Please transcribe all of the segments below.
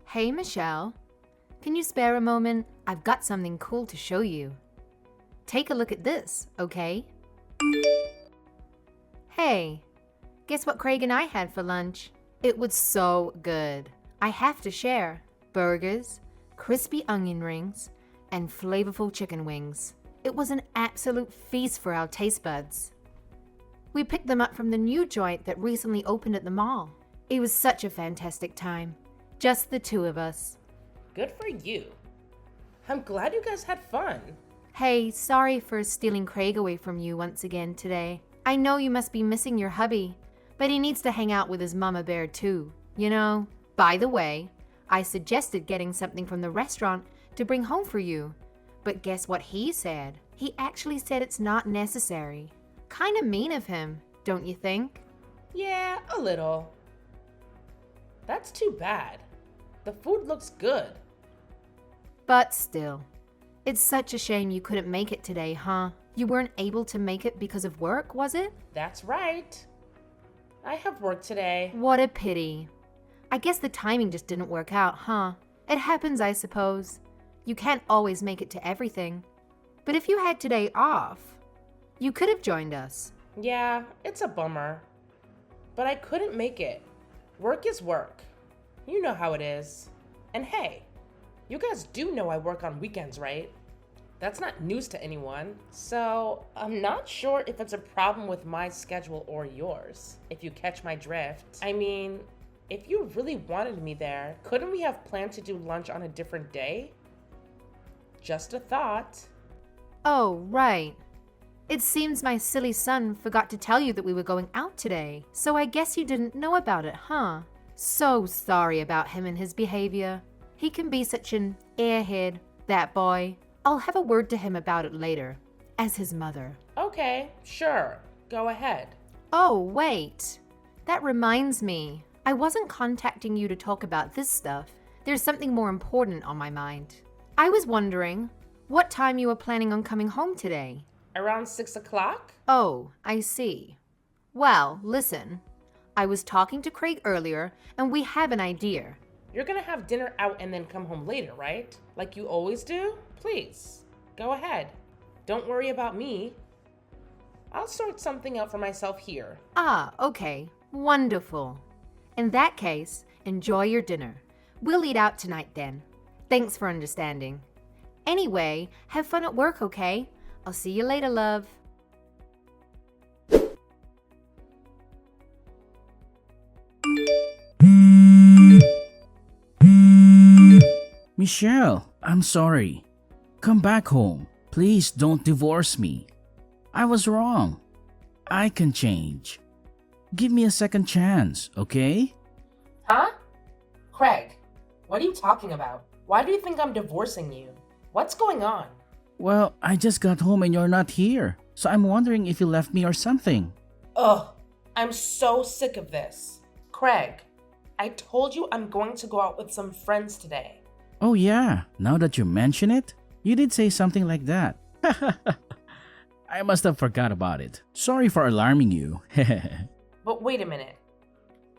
Hey, Michelle. Can you spare a moment? I've got something cool to show you. Take a look at this, okay? Hey, guess what Craig and I had for lunch? It was so good. I have to share. Burgers, crispy onion rings, and flavorful chicken wings. It was an absolute feast for our taste buds. We picked them up from the new joint that recently opened at the mall. It was such a fantastic time. Just the two of us. Good for you. I'm glad you guys had fun. Hey, sorry for stealing Craig away from you once again today. I know you must be missing your hubby, but he needs to hang out with his mama bear too, you know? By the way, I suggested getting something from the restaurant to bring home for you. But guess what he said? He actually said it's not necessary. Kinda mean of him, don't you think? Yeah, a little. That's too bad. The food looks good. But still, it's such a shame you couldn't make it today, huh? You weren't able to make it because of work, was it? That's right. I have work today. What a pity. I guess the timing just didn't work out, huh? It happens, I suppose. You can't always make it to everything. But if you had today off, you could have joined us. Yeah, it's a bummer. But I couldn't make it. Work is work. You know how it is. And hey, you guys do know I work on weekends, right? That's not news to anyone. So I'm not sure if it's a problem with my schedule or yours, if you catch my drift. I mean, if you really wanted me there, couldn't we have planned to do lunch on a different day? Just a thought. Oh, right. It seems my silly son forgot to tell you that we were going out today, so I guess you didn't know about it, huh? So sorry about him and his behavior. He can be such an airhead, that boy. I'll have a word to him about it later, as his mother. Okay, sure. Go ahead. Oh, wait. That reminds me. I wasn't contacting you to talk about this stuff. There's something more important on my mind. I was wondering what time you were planning on coming home today. Around 6 o'clock? Oh, I see. Well, listen. I was talking to Craig earlier, and we have an idea. You're gonna have dinner out and then come home later, right? Like you always do? Please, go ahead. Don't worry about me. I'll sort something out for myself here. Ah, okay. Wonderful. In that case, enjoy your dinner. We'll eat out tonight then. Thanks for understanding. Anyway, have fun at work, okay? I'll see you later, love. Michelle, I'm sorry. Come back home. Please don't divorce me. I was wrong. I can change. Give me a second chance, okay? Huh? Craig, what are you talking about? Why do you think I'm divorcing you? What's going on? Well, I just got home and you're not here, so I'm wondering if you left me or something. Ugh, I'm so sick of this. Craig, I told you I'm going to go out with some friends today. Oh yeah, now that you mention it, you did say something like that. I must have forgot about it. Sorry for alarming you. But wait a minute.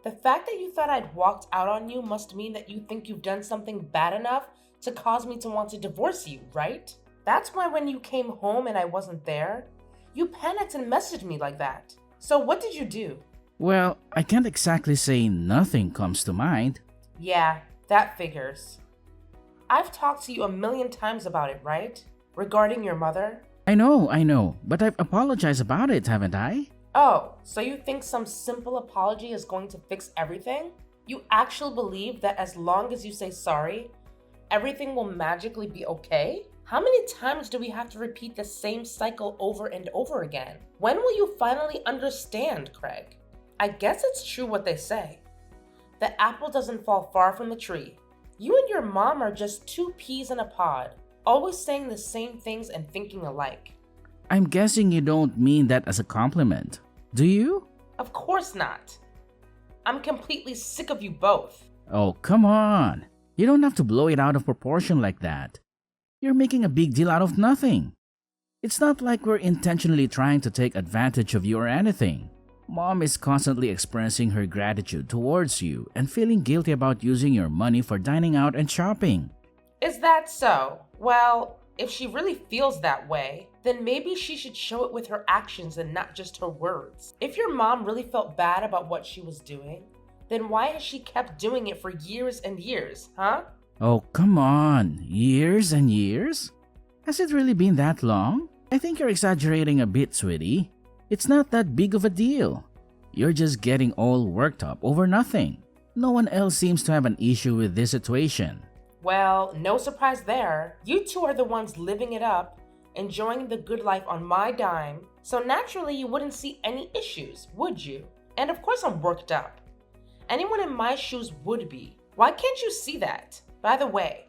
The fact that you thought I'd walked out on you must mean that you think you've done something bad enough to cause me to want to divorce you, right? That's why when you came home and I wasn't there, you panicked and messaged me like that. So what did you do? Well, I can't exactly say nothing comes to mind. Yeah, that figures. I've talked to you a million times about it, right? Regarding your mother? I know, but I've apologized about it, haven't I? Oh, so you think some simple apology is going to fix everything? You actually believe that as long as you say sorry, everything will magically be okay? How many times do we have to repeat the same cycle over and over again? When will you finally understand, Craig? I guess it's true what they say. The apple doesn't fall far from the tree. You and your mom are just two peas in a pod, always saying the same things and thinking alike. I'm guessing you don't mean that as a compliment, do you? Of course not. I'm completely sick of you both. Oh, come on. You don't have to blow it out of proportion like that. You're making a big deal out of nothing. It's not like we're intentionally trying to take advantage of you or anything. Mom is constantly expressing her gratitude towards you and feeling guilty about using your money for dining out and shopping. Is that so? Well, if she really feels that way, then maybe she should show it with her actions and not just her words. If your mom really felt bad about what she was doing, then why has she kept doing it for years and years, huh? Oh, come on. Years and years? Has it really been that long? I think you're exaggerating a bit, sweetie. It's not that big of a deal. You're just getting all worked up over nothing. No one else seems to have an issue with this situation. Well, no surprise there. You two are the ones living it up, enjoying the good life on my dime, so naturally you wouldn't see any issues, would you? And of course I'm worked up. Anyone in my shoes would be. Why can't you see that? By the way,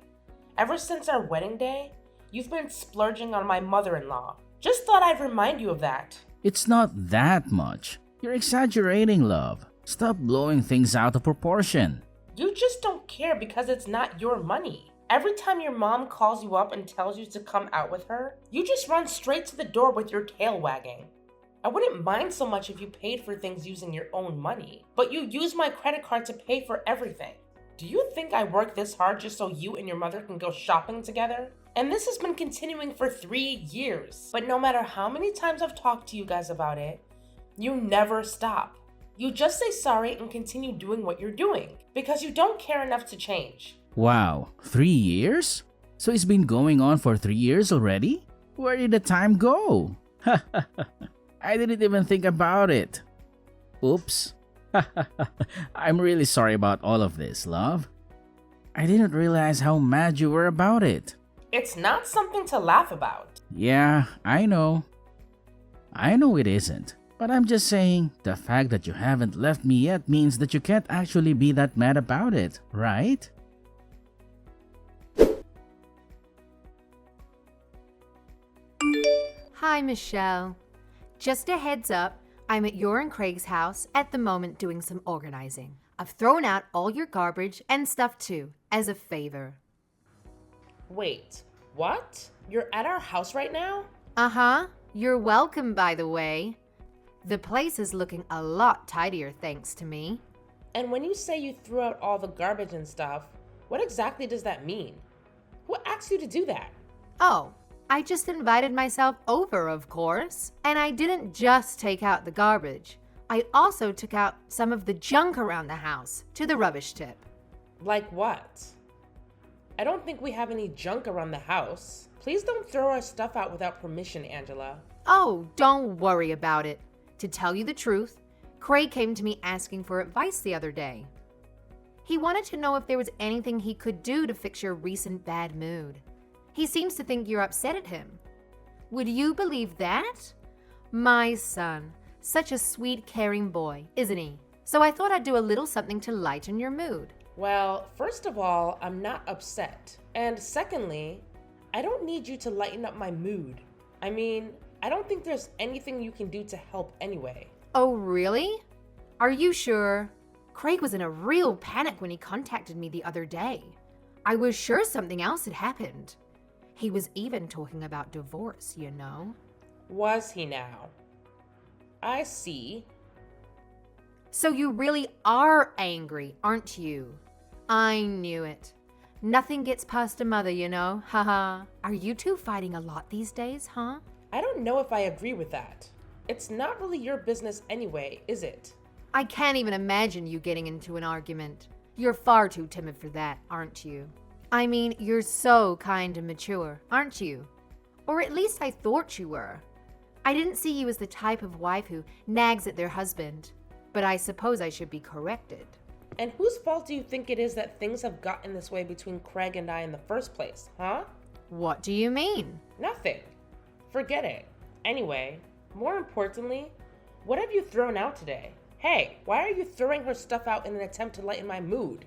ever since our wedding day, you've been splurging on my mother-in-law. Just thought I'd remind you of that. It's not that much. You're exaggerating, love. Stop blowing things out of proportion. You just don't care because it's not your money. Every time your mom calls you up and tells you to come out with her, you just run straight to the door with your tail wagging. I wouldn't mind so much if you paid for things using your own money, but you use my credit card to pay for everything. Do you think I work this hard just so you and your mother can go shopping together? And this has been continuing for 3 years. But no matter how many times I've talked to you guys about it, you never stop. You just say sorry and continue doing what you're doing because you don't care enough to change. Wow, 3 years? So it's been going on for 3 years already? Where did the time go? I didn't even think about it. Oops. I'm really sorry about all of this, love. I didn't realize how mad you were about it. It's not something to laugh about. Yeah, I know. I know it isn't. But I'm just saying, the fact that you haven't left me yet means that you can't actually be that mad about it, right? Hi, Michelle. Just a heads up, I'm at your and Craig's house at the moment doing some organizing. I've thrown out all your garbage and stuff too, as a favor. Wait, what? You're at our house right now? Uh-huh. You're welcome, by the way. The place is looking a lot tidier thanks to me. And when you say you threw out all the garbage and stuff, what exactly does that mean? Who asked you to do that? Oh, I just invited myself over, of course. And I didn't just take out the garbage. I also took out some of the junk around the house to the rubbish tip. Like what? I don't think we have any junk around the house. Please don't throw our stuff out without permission, Angela. Oh, don't worry about it. To tell you the truth, Craig came to me asking for advice the other day. He wanted to know if there was anything he could do to fix your recent bad mood. He seems to think you're upset at him. Would you believe that? My son, such a sweet, caring boy, isn't he? So I thought I'd do a little something to lighten your mood. Well, first of all, I'm not upset. And secondly, I don't need you to lighten up my mood. I mean, I don't think there's anything you can do to help anyway. Oh, really? Are you sure? Craig was in a real panic when he contacted me the other day. I was sure something else had happened. He was even talking about divorce, you know. Was he now? I see. So you really are angry, aren't you? I knew it. Nothing gets past a mother, you know. Haha. Are you two fighting a lot these days, huh? I don't know if I agree with that. It's not really your business anyway, is it? I can't even imagine you getting into an argument. You're far too timid for that, aren't you? I mean, you're so kind and mature, aren't you? Or at least I thought you were. I didn't see you as the type of wife who nags at their husband, but I suppose I should be corrected. And whose fault do you think it is that things have gotten this way between Craig and I in the first place, huh? What do you mean? Nothing. Forget it. Anyway, more importantly, what have you thrown out today? Hey, why are you throwing her stuff out in an attempt to lighten my mood?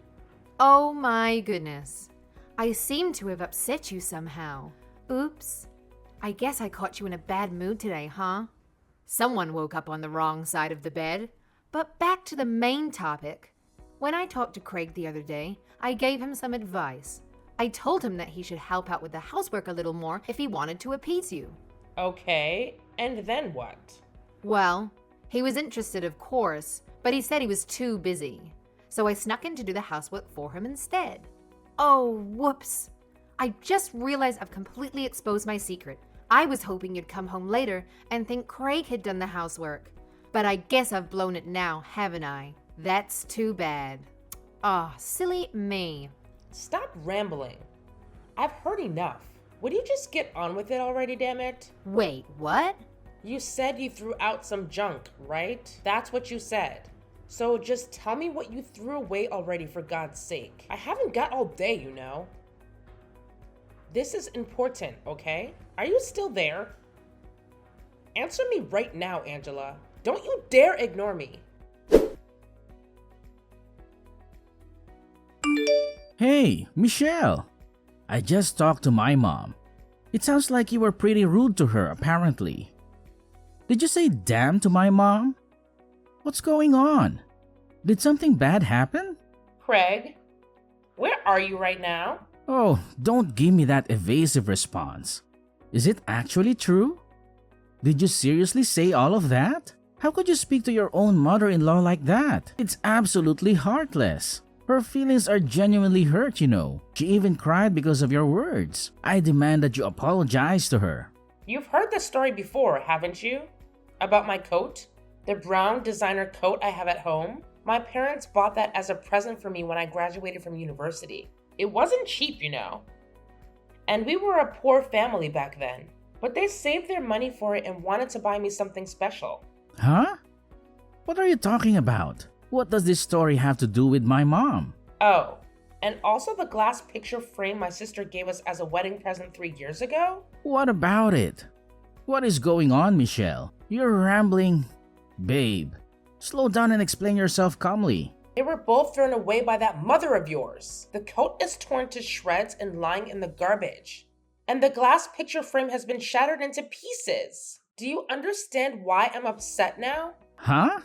Oh my goodness. I seem to have upset you somehow. Oops. I guess I caught you in a bad mood today, huh? Someone woke up on the wrong side of the bed. But back to the main topic. When I talked to Craig the other day, I gave him some advice. I told him that he should help out with the housework a little more if he wanted to appease you. Okay, and then what? Well, He was interested, of course, but he said he was too busy. So I snuck in to do the housework for him instead. Oh, whoops. I just realized I've completely exposed my secret. I was hoping you'd come home later and think Craig had done the housework. But I guess I've blown it now, haven't I? That's too bad. Ah, silly me. Stop rambling. I've heard enough. Would you just get on with it already, damn it? Wait, what? You said you threw out some junk, right? That's what you said. So just tell me what you threw away already, for God's sake. I haven't got all day, you know. This is important, okay? Are you still there? Answer me right now, Angela. Don't you dare ignore me. Hey, Michelle. I just talked to my mom. It sounds like you were pretty rude to her, apparently. Did you say damn to my mom? What's going on? Did something bad happen? Craig, where are you right now? Oh, don't give me that evasive response. Is it actually true? Did you seriously say all of that? How could you speak to your own mother-in-law like that? It's absolutely heartless. Her feelings are genuinely hurt, you know. She even cried because of your words. I demand that you apologize to her. You've heard this story before, haven't you? About my coat? The brown designer coat I have at home? My parents bought that as a present for me when I graduated from university. It wasn't cheap, you know. And we were a poor family back then. But they saved their money for it and wanted to buy me something special. Huh? What are you talking about? What does this story have to do with my mom? Oh, and also the glass picture frame my sister gave us as a wedding present 3 years ago? What about it? What is going on, Michelle? You're rambling. Babe, slow down and explain yourself calmly. They were both thrown away by that mother of yours. The coat is torn to shreds and lying in the garbage. And the glass picture frame has been shattered into pieces. Do you understand why I'm upset now? Huh?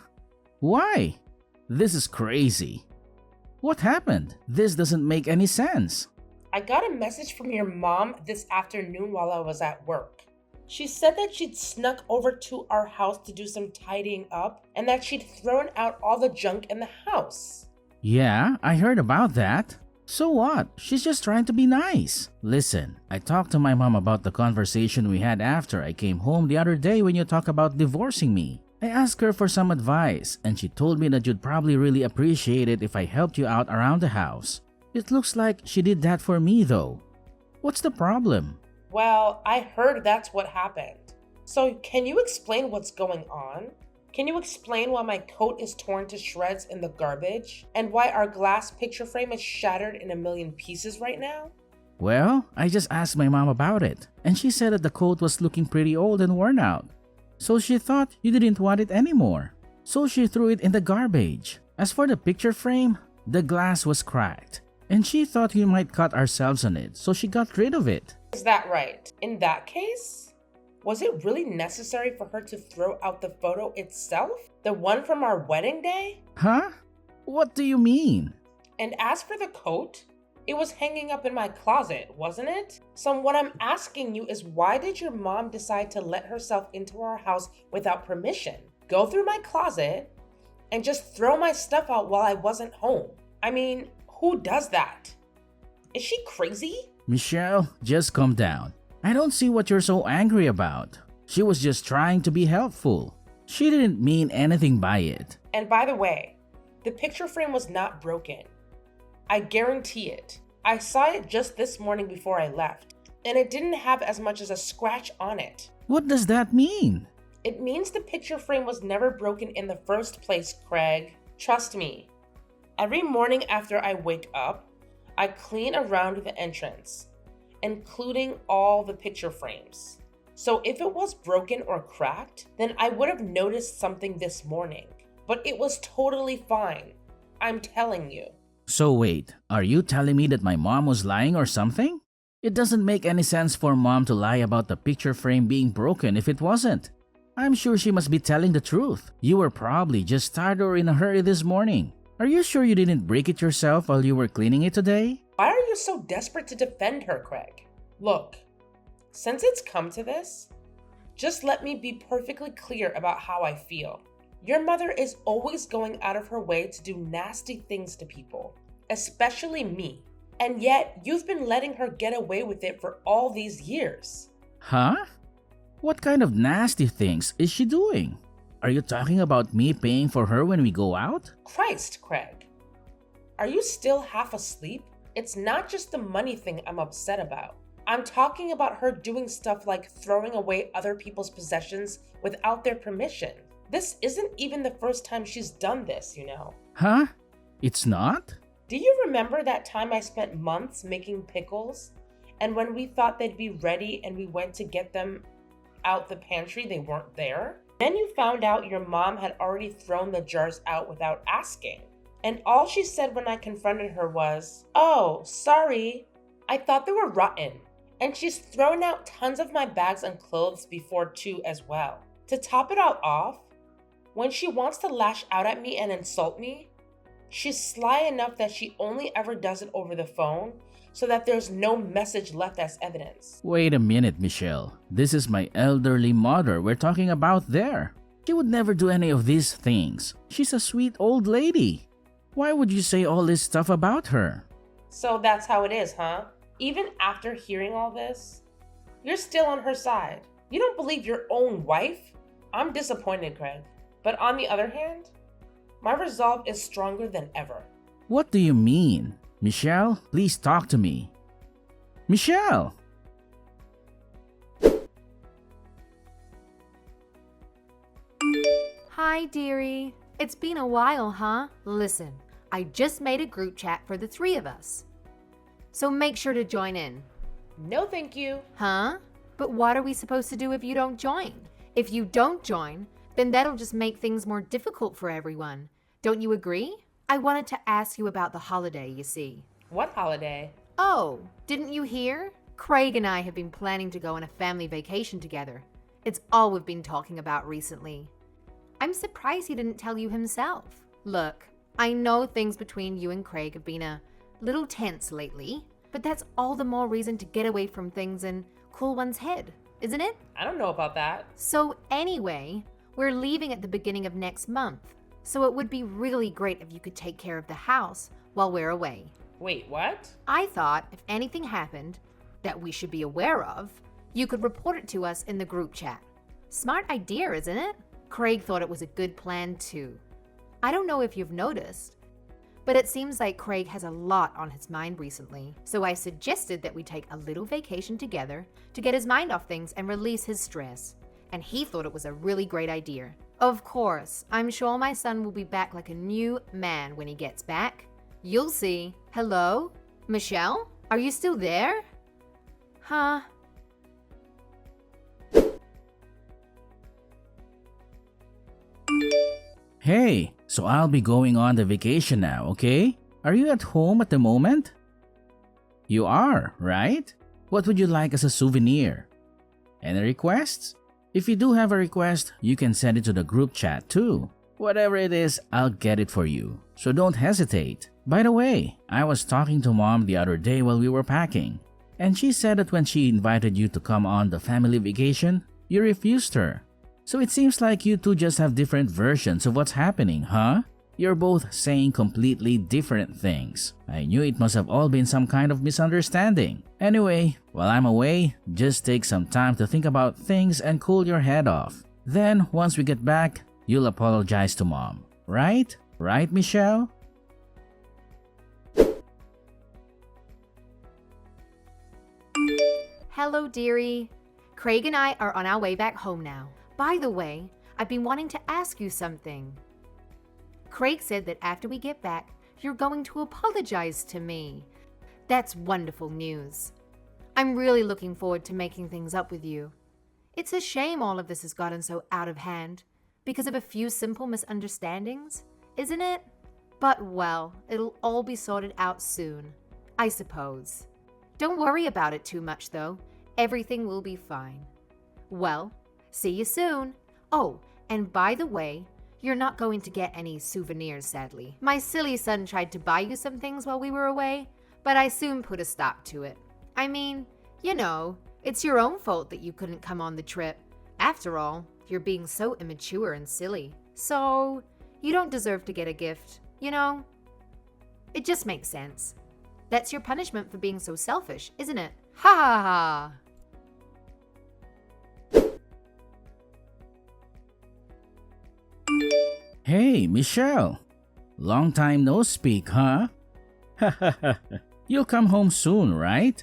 Why? This is crazy. What happened? This doesn't make any sense. I got a message from your mom this afternoon while I was at work. She said that she'd snuck over to our house to do some tidying up and that she'd thrown out all the junk in the house. Yeah, I heard about that. So what? She's just trying to be nice. Listen, I talked to my mom about the conversation we had after I came home the other day when you talked about divorcing me. I asked her for some advice and she told me that you'd probably really appreciate it if I helped you out around the house. It looks like she did that for me though. What's the problem? Well, I heard that's what happened. So can you explain what's going on? Can you explain why my coat is torn to shreds in the garbage? And why our glass picture frame is shattered in a million pieces right now? Well, I just asked my mom about it, and she said that the coat was looking pretty old and worn out. So she thought you didn't want it anymore. So she threw it in the garbage. As for the picture frame, the glass was cracked, and she thought we might cut ourselves on it, so she got rid of it. Is that right? In that case, was it really necessary for her to throw out the photo itself? The one from our wedding day? Huh? What do you mean? And as for the coat, it was hanging up in my closet, wasn't it? So what I'm asking you is, why did your mom decide to let herself into our house without permission? Go through my closet and just throw my stuff out while I wasn't home. I mean, who does that? Is she crazy? Michelle, just calm down. I don't see what you're so angry about. She was just trying to be helpful. She didn't mean anything by it. And by the way, the picture frame was not broken. I guarantee it. I saw it just this morning before I left, and it didn't have as much as a scratch on it. What does that mean? It means the picture frame was never broken in the first place, Craig. Trust me. Every morning after I wake up, I clean around the entrance, including all the picture frames. So if it was broken or cracked, then I would have noticed something this morning. But it was totally fine. I'm telling you. So wait, are you telling me that my mom was lying or something? It doesn't make any sense for mom to lie about the picture frame being broken if it wasn't. I'm sure she must be telling the truth. You were probably just tired or in a hurry this morning. Are you sure you didn't break it yourself while you were cleaning it today? Why are you so desperate to defend her, Craig? Look, since it's come to this, just let me be perfectly clear about how I feel. Your mother is always going out of her way to do nasty things to people, especially me. And yet, you've been letting her get away with it for all these years. Huh? What kind of nasty things is she doing? Are you talking about me paying for her when we go out? Christ, Craig. Are you still half asleep? It's not just the money thing I'm upset about. I'm talking about her doing stuff like throwing away other people's possessions without their permission. This isn't even the first time she's done this, you know. Huh? It's not? Do you remember that time I spent months making pickles? And when we thought they'd be ready and we went to get them out the pantry, they weren't there? Then you found out your mom had already thrown the jars out without asking. And all she said when I confronted her was, "Oh, sorry, I thought they were rotten." And she's thrown out tons of my bags and clothes before too as well. To top it all off, when she wants to lash out at me and insult me, she's sly enough that she only ever does it over the phone so that there's no message left as evidence. Wait a minute, Michelle. This is my elderly mother we're talking about there. She would never do any of these things. She's a sweet old lady. Why would you say all this stuff about her? So that's how it is, huh? Even after hearing all this, you're still on her side. You don't believe your own wife? I'm disappointed, Craig. But on the other hand, my resolve is stronger than ever. What do you mean? Michelle, please talk to me. Michelle! Hi, dearie. It's been a while, huh? Listen, I just made a group chat for the three of us. So make sure to join in. No, thank you. Huh? But what are we supposed to do if you don't join? If you don't join, then that'll just make things more difficult for everyone. Don't you agree? I wanted to ask you about the holiday, you see. What holiday? Oh, didn't you hear? Craig and I have been planning to go on a family vacation together. It's all we've been talking about recently. I'm surprised he didn't tell you himself. Look, I know things between you and Craig have been a little tense lately, but that's all the more reason to get away from things and cool one's head, isn't it? I don't know about that. So anyway, we're leaving at the beginning of next month, so it would be really great if you could take care of the house while we're away. Wait, what? I thought if anything happened that we should be aware of, you could report it to us in the group chat. Smart idea, isn't it? Craig thought it was a good plan too. I don't know if you've noticed, but it seems like Craig has a lot on his mind recently, so I suggested that we take a little vacation together to get his mind off things and release his stress. And he thought it was a really great idea. Of course, I'm sure my son will be back like a new man when he gets back. You'll see. Hello? Michelle? Are you still there? Huh? Hey, so I'll be going on the vacation now, okay? Are you at home at the moment? You are, right? What would you like as a souvenir? Any requests? If you do have a request, you can send it to the group chat too. Whatever it is, I'll get it for you. So don't hesitate. By the way, I was talking to Mom the other day while we were packing, and she said that when she invited you to come on the family vacation, you refused her. So it seems like you two just have different versions of what's happening, huh? You're both saying completely different things. I knew it must have all been some kind of misunderstanding. Anyway, while I'm away, just take some time to think about things and cool your head off. Then, once we get back, you'll apologize to Mom. Right? Right, Michelle? Hello, dearie. Craig and I are on our way back home now. By the way, I've been wanting to ask you something. Craig said that after we get back, you're going to apologize to me. That's wonderful news. I'm really looking forward to making things up with you. It's a shame all of this has gotten so out of hand because of a few simple misunderstandings, isn't it? But well, it'll all be sorted out soon, I suppose. Don't worry about it too much though. Everything will be fine. Well, see you soon. Oh, and by the way, you're not going to get any souvenirs, sadly. My silly son tried to buy you some things while we were away, but I soon put a stop to it. I mean, you know, it's your own fault that you couldn't come on the trip. After all, you're being so immature and silly. So, you don't deserve to get a gift, you know? It just makes sense. That's your punishment for being so selfish, isn't it? Ha ha ha! Hey, Michelle. Long time no speak, huh? You'll come home soon, right?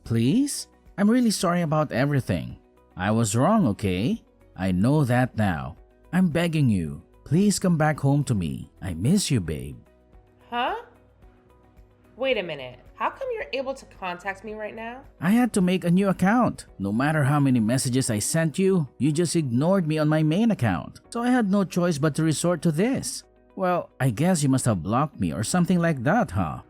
Please? I'm really sorry about everything. I was wrong, okay? I know that now. I'm begging you. Please come back home to me. I miss you, babe. Huh? Wait a minute. How come you're able to contact me right now? I had to make a new account. No matter how many messages I sent you, you just ignored me on my main account. So I had no choice but to resort to this. Well, I guess you must have blocked me or something like that, huh?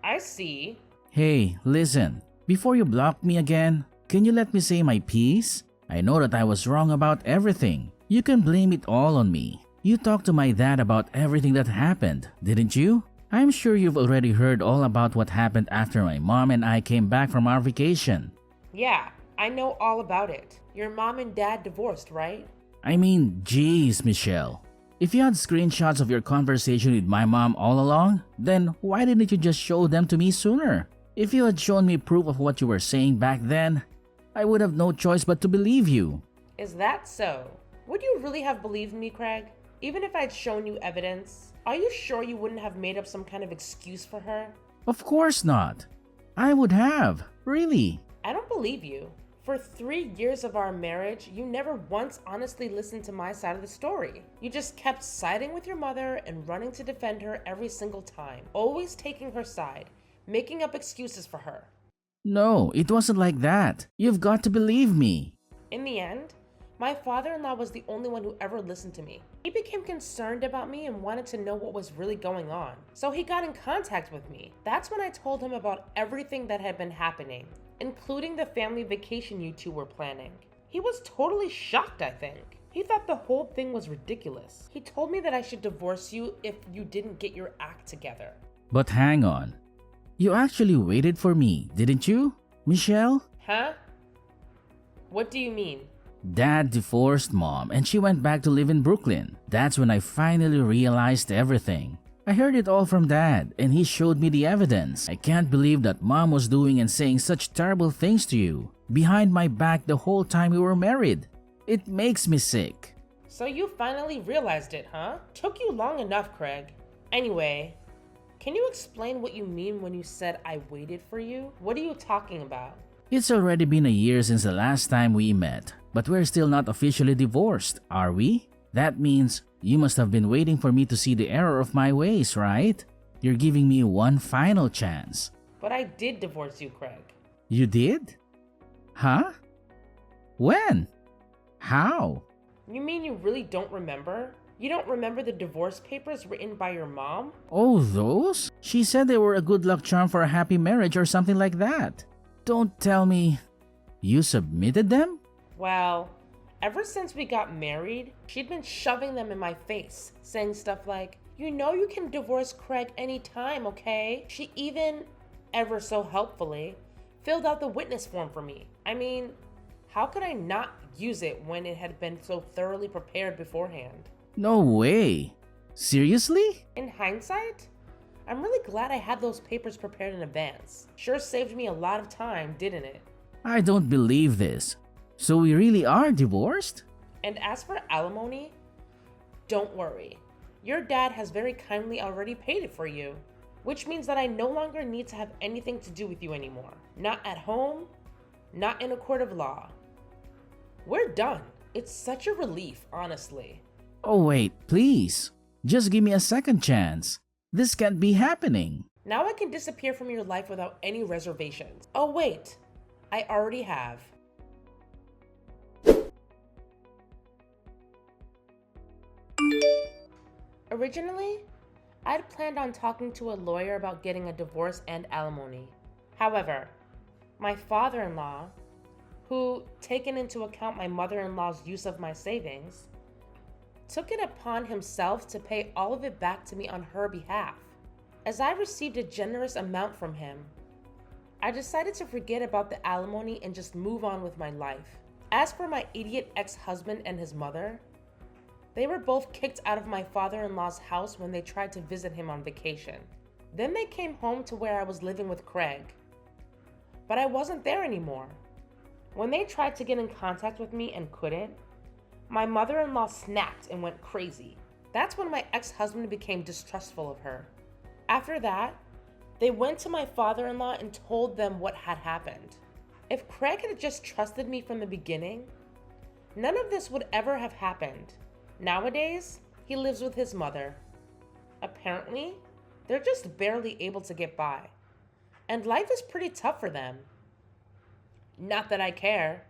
I see. Hey, listen. Before you block me again, can you let me say my piece? I know that I was wrong about everything. You can blame it all on me. You talked to my dad about everything that happened, didn't you? I'm sure you've already heard all about what happened after my mom and I came back from our vacation. Yeah, I know all about it. Your mom and dad divorced, right? I mean, geez, Michelle. If you had screenshots of your conversation with my mom all along, then why didn't you just show them to me sooner? If you had shown me proof of what you were saying back then, I would have no choice but to believe you. Is that so? Would you really have believed me, Craig? Even if I'd shown you evidence, are you sure you wouldn't have made up some kind of excuse for her? Of course not. I would have. Really. I don't believe you. For 3 years of our marriage, you never once honestly listened to my side of the story. You just kept siding with your mother and running to defend her every single time, always taking her side, making up excuses for her. No, it wasn't like that. You've got to believe me. In the end, my father-in-law was the only one who ever listened to me. He became concerned about me and wanted to know what was really going on. So he got in contact with me. That's when I told him about everything that had been happening, including the family vacation you two were planning. He was totally shocked, I think. He thought the whole thing was ridiculous. He told me that I should divorce you if you didn't get your act together. But hang on. You actually waited for me, didn't you, Michelle? Huh? What do you mean? Dad divorced mom and she went back to live in Brooklyn. That's when I finally realized everything. I heard it all from Dad and he showed me the evidence. I can't believe that mom was doing and saying such terrible things to you behind my back the whole time we were married. It makes me sick. So you finally realized it, huh? Took you long enough, Craig. Anyway, can you explain what you mean when you said I waited for you? What are you talking about? It's already been a year since the last time we met, but we're still not officially divorced, are we? That means you must have been waiting for me to see the error of my ways, right? You're giving me one final chance. But I did divorce you, Craig. You did? Huh? When? How? You mean you really don't remember? You don't remember the divorce papers written by your mom? Oh, those? She said they were a good luck charm for a happy marriage or something like that. Don't tell me you submitted them? Well, ever since we got married, she'd been shoving them in my face, saying stuff like, you know you can divorce Craig anytime, okay? She even, ever so helpfully, filled out the witness form for me. I mean, how could I not use it when it had been so thoroughly prepared beforehand? No way. Seriously? In hindsight, I'm really glad I had those papers prepared in advance. Sure saved me a lot of time, didn't it? I don't believe this. So we really are divorced? And as for alimony, don't worry. Your dad has very kindly already paid it for you, which means that I no longer need to have anything to do with you anymore. Not at home, not in a court of law. We're done. It's such a relief, honestly. Oh wait, please. Just give me a second chance. This can't be happening. Now I can disappear from your life without any reservations. Oh wait, I already have. Originally, I'd planned on talking to a lawyer about getting a divorce and alimony. However, my father-in-law, who, taken into account my mother-in-law's use of my savings, took it upon himself to pay all of it back to me on her behalf. As I received a generous amount from him, I decided to forget about the alimony and just move on with my life. As for my idiot ex-husband and his mother, They were both kicked out of my father-in-law's house when they tried to visit him on vacation. Then they came home to where I was living with Craig. But I wasn't there anymore. When they tried to get in contact with me and couldn't, my mother-in-law snapped and went crazy. That's when my ex-husband became distrustful of her. After that, they went to my father-in-law and told them what had happened. If Craig had just trusted me from the beginning, none of this would ever have happened. Nowadays, he lives with his mother. Apparently, they're just barely able to get by. And life is pretty tough for them. Not that I care.